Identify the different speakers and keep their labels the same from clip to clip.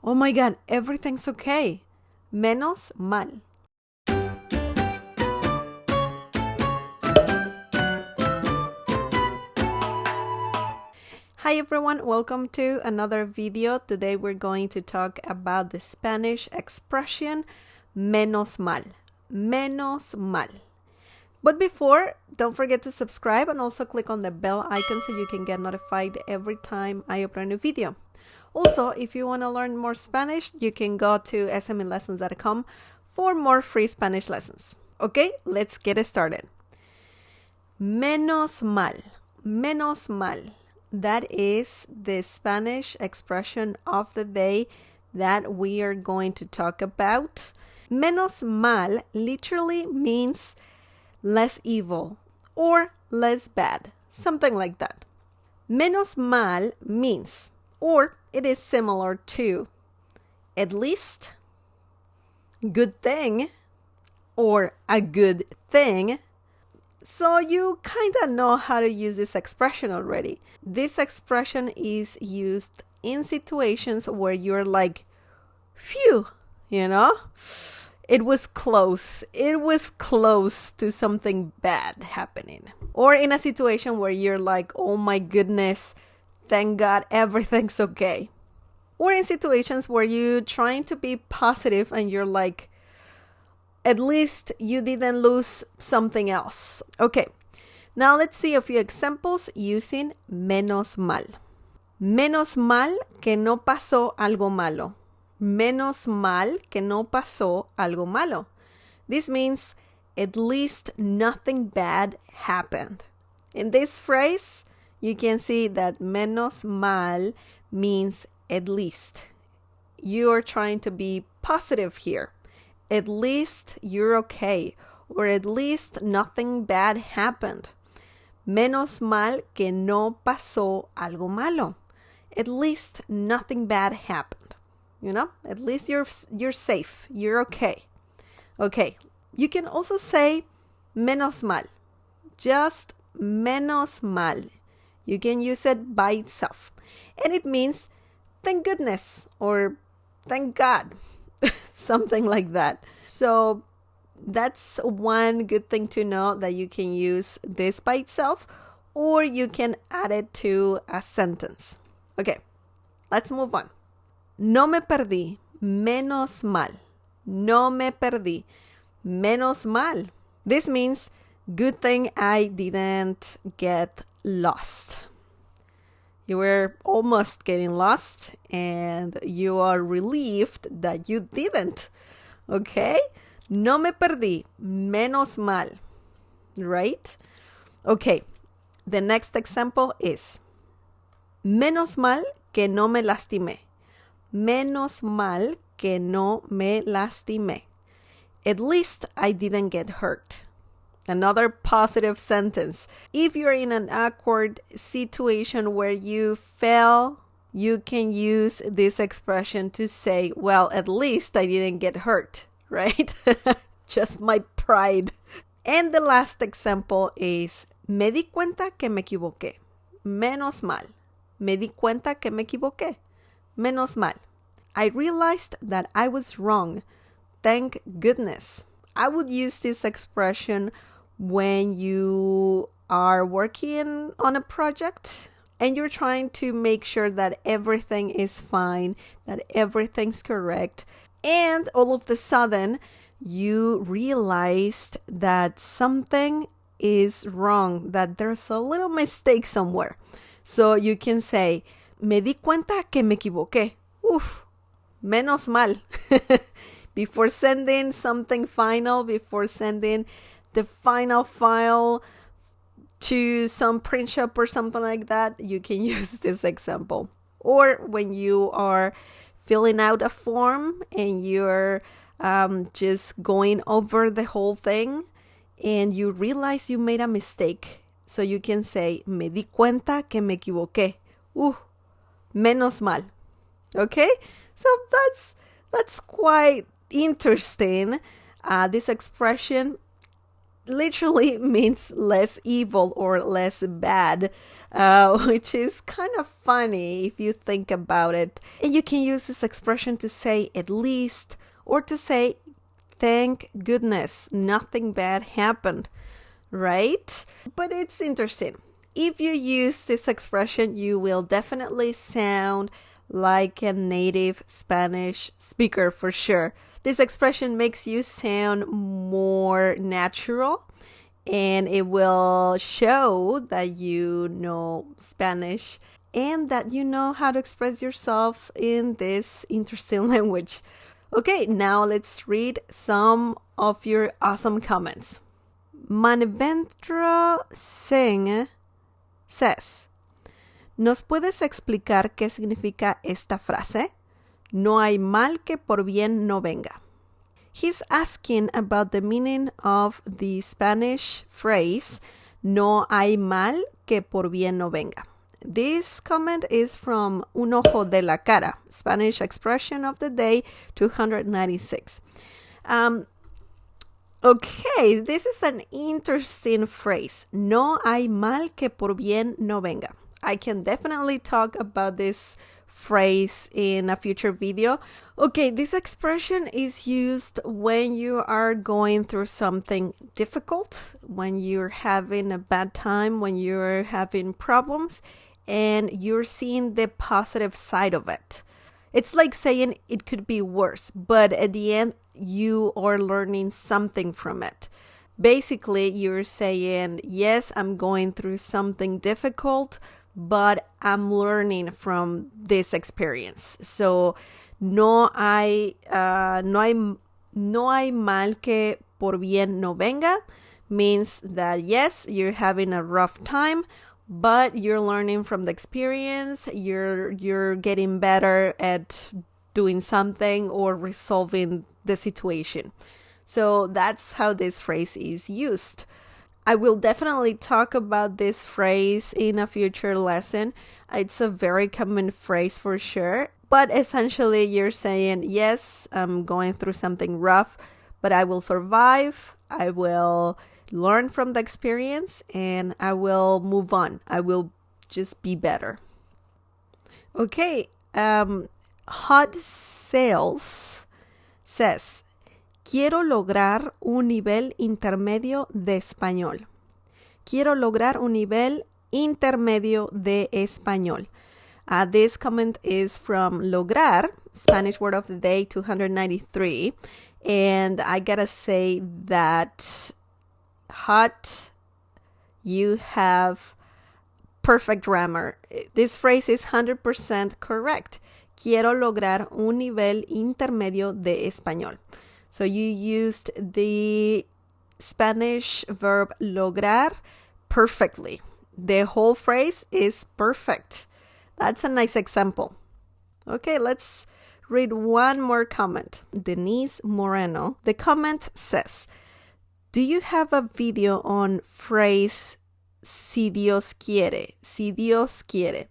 Speaker 1: Oh my God, everything's okay. Menos mal. Hi everyone, welcome to another video. Today we're going to talk about the Spanish expression menos mal. Menos mal. But before, don't forget to subscribe and also click on the bell icon so you can get notified every time I upload a new video. Also, if you want to learn more Spanish, you can go to smelessons.com for more free Spanish lessons. Okay, let's get started. Menos mal. Menos mal. That is the Spanish expression of the day that we are going to talk about. Menos mal literally means less evil or less bad, something like that. Menos mal means, or it is similar to, at least, good thing, or a good thing. So you kind of know how to use this expression already. This expression is used in situations where you're like, phew, you know? It was close. It was close to something bad happening. Or in a situation where you're like, oh my goodness, thank God everything's okay. Or in situations where you're trying to be positive and you're like, at least you didn't lose something else. Okay, now let's see a few examples using menos mal. Menos mal que no pasó algo malo. Menos mal que no pasó algo malo. This means at least nothing bad happened. In this phrase, you can see that menos mal means at least. You are trying to be positive here. At least you're okay, or at least nothing bad happened. Menos mal que no pasó algo malo. At least nothing bad happened. You know, at least you're safe. You're okay. Okay, you can also say menos mal. Just menos mal. You can use it by itself. And it means thank goodness or thank God. Something like that. So that's one good thing to know, that you can use this by itself or you can add it to a sentence. Okay, let's move on. No me perdí, menos mal. No me perdí, menos mal. This means good thing I didn't get lost. You were almost getting lost and you are relieved that you didn't. Okay? No me perdí, menos mal. Right? Okay. The next example is menos mal que no me lastimé. Menos mal que no me lastimé. At least I didn't get hurt. Another positive sentence. If you're in an awkward situation where you fell, you can use this expression to say, well, at least I didn't get hurt, right? Just my pride. And the last example is, me di cuenta que me equivoqué. Menos mal. Me di cuenta que me equivoqué. Menos mal. I realized that I was wrong. Thank goodness. I would use this expression when you are working on a project and you're trying to make sure that everything is fine, that everything's correct, and all of a sudden you realized that something is wrong, that there's a little mistake somewhere. So you can say, me di cuenta que me equivoqué. Uf, menos mal. Before sending something final, before sending the final file to some print shop or something like that, you can use this example. Or when you are filling out a form and you're just going over the whole thing and you realize you made a mistake. So you can say, me di cuenta que me equivoqué. Menos mal. Okay? So that's quite interesting. This expression literally means less evil or less bad, which is kind of funny if you think about it. And you can use this expression to say at least or to say thank goodness nothing bad happened, right? But it's interesting. If you use this expression, you will definitely sound like a native Spanish speaker for sure. This expression makes you sound more natural and it will show that you know Spanish and that you know how to express yourself in this interesting language. Okay, now let's read some of your awesome comments. Manvendra Singh says, ¿Nos puedes explicar qué significa esta frase? No hay mal que por bien no venga. He's asking about the meaning of the Spanish phrase, no hay mal que por bien no venga. This comment is from un ojo de la cara, Spanish expression of the day 296. Okay, this is an interesting phrase. No hay mal que por bien no venga. I can definitely talk about this phrase in a future video. Okay, this expression is used when you are going through something difficult, when you're having a bad time, when you're having problems, and you're seeing the positive side of it. It's like saying it could be worse, but at the end, you are learning something from it. Basically, you're saying, yes, I'm going through something difficult, but I'm learning from this experience. So, no hay mal que por bien no venga means that, yes, you're having a rough time, but you're learning from the experience. You're getting better at doing something or resolving the situation. So that's how this phrase is used. I will definitely talk about this phrase in a future lesson. It's a very common phrase for sure. But essentially, you're saying, yes, I'm going through something rough, but I will survive. I will learn from the experience and I will move on. I will just be better. Okay, Hot Sales says, quiero lograr un nivel intermedio de español. Quiero lograr un nivel intermedio de español. This comment is from lograr, Spanish word of the day 293. And I gotta say that Hot, you have perfect grammar. This phrase is 100% correct. Quiero lograr un nivel intermedio de español. So you used the Spanish verb lograr perfectly. The whole phrase is perfect. That's a nice example. Okay, let's read one more comment. Denise Moreno. The comment says, do you have a video on phrase si Dios quiere? Si Dios quiere.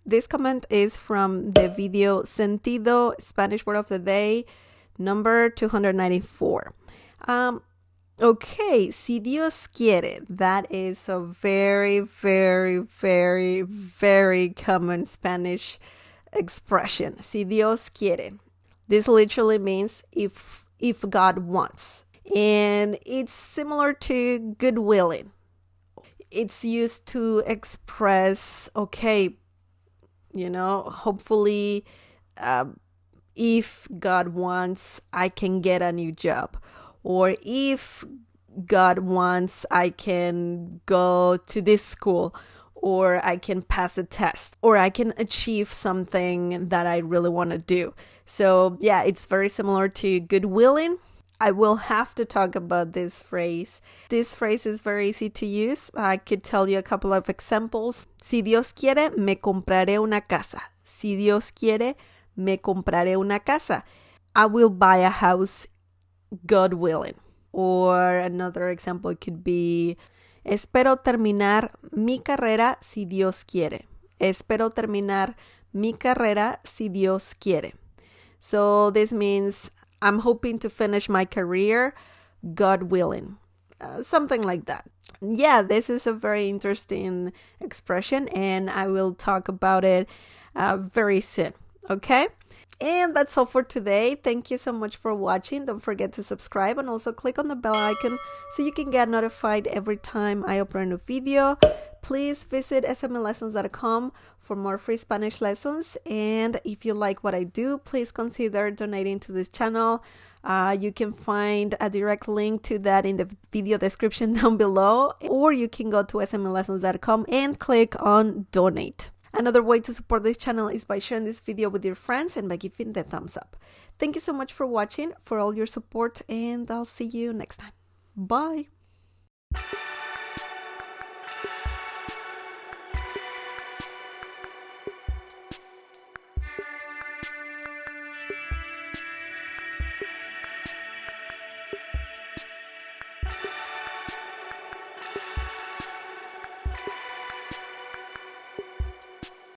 Speaker 1: This comment is from the video Sentido, Spanish word of the day, number 294. Okay, si Dios quiere. That is a very, very, very, very common Spanish expression. Si Dios quiere. This literally means if God wants. And it's similar to good willing. It's used to express, okay, hopefully if God wants, I can get a new job. Or if God wants, I can go to this school. Or I can pass a test. Or I can achieve something that I really want to do. So yeah, it's very similar to good willing. I will have to talk about this phrase. This phrase is very easy to use. I could tell you a couple of examples. Si Dios quiere, me compraré una casa. Si Dios quiere, me compraré una casa. I will buy a house, God willing. Or another example could be, espero terminar mi carrera si Dios quiere. Espero terminar mi carrera si Dios quiere. So this means I'm hoping to finish my career, God willing. something like that. Yeah, this is a very interesting expression, and I will talk about it very soon. Okay? And that's all for today. Thank you so much for watching. Don't forget to subscribe and also click on the bell icon so you can get notified every time I upload a new video. Please visit smlessons.com for more free Spanish lessons. And if you like what I do, please consider donating to this channel. You can find a direct link to that in the video description down below, or you can go to smlessons.com and click on donate. Another way to support this channel is by sharing this video with your friends and by giving the thumbs up. Thank you so much for watching, for all your support, and I'll see you next time. Bye!